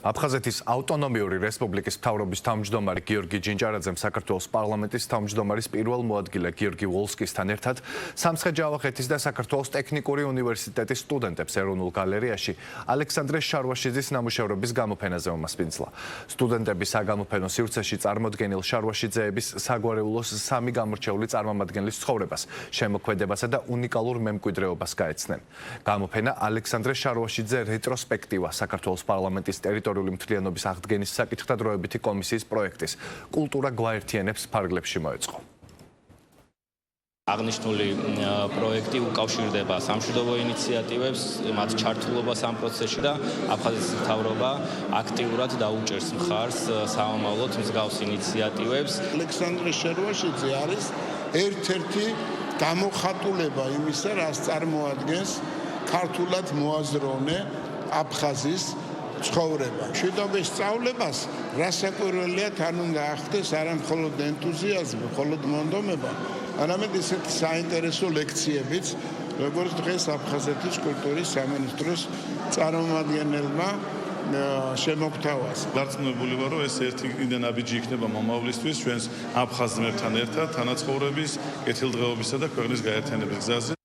აფხაზეთის ავტონომიური რესპუბლიკის მთავრობის თავმჯდომარე გიორგი ჯინჯარაძემ საქართველოს პარლამენტის თავმჯდომარის პირველ მოადგილე გიორგი ვოლსკისთან ერთად სამცხე-ჯავახეთის და საქართველოს ტექნიკური უნივერსიტეტის სტუდენტებს ეროვნულ გალერეაში ალექსანდრე შარვაშიძის ნამუშევრების გამოფენაზე უმასპინძლა. სტუდენტები საგამოფენო სივრცეში წარმოდგენილ შარვაშიძეების საგვარეულოს სამი გამორჩეული წარმომადგენლის ცხოვრებას, შემოქმედებასა და უნიკალურ მემკვიდრეობას გაეცნენ. გამოფენა ალექსანდრე შარვაშიძე რეტროსპექტივა საქართველოს პარლამენტის მთლიანობის აღდგენის საკითხთა დროებითი კომისიის პროექტის კულტურა გვაერთიანებს ფარგლებში მოეწყო. აღნიშნული პროექტი უკავშირდება სამშვიდობო ინიციატივებს, მათ ჩართულობას ამ პროცესში და აფხაზეთის მთავრობა აქტიურად დაუჭერს მხარს სამომავლოდ მსგავს ინიციატივებს. ალექსანდრე შარვაშიძე არის ერთ-ერთი გამოხატულება იმისა, რაც წარმოადგენს ქართულად მოაზროვნე აფხაზის ცხოვრება. მშვიდობის სწავლებას რასაკვირველია თან უნდა ახდეს არა მხოლოდ ენთუზიაზმი, მხოლოდ მონდომება, არამედ ისეთი საინტერესო ლექციებიც, როგორც დღეს აფხაზეთის კულტურის სამინისტროს წარმომადგენელმა შემოგთავაზა. დარწმუნებული ვარ, რომ ეს ერთი კიდე ნაბიჯი იქნება მომავლისთვის ჩვენს აფხაზ ძმებთან ერთად თანაცხოვრების, კეთილდღეობისა და ქვეყნის გაერთიანების გზაზე.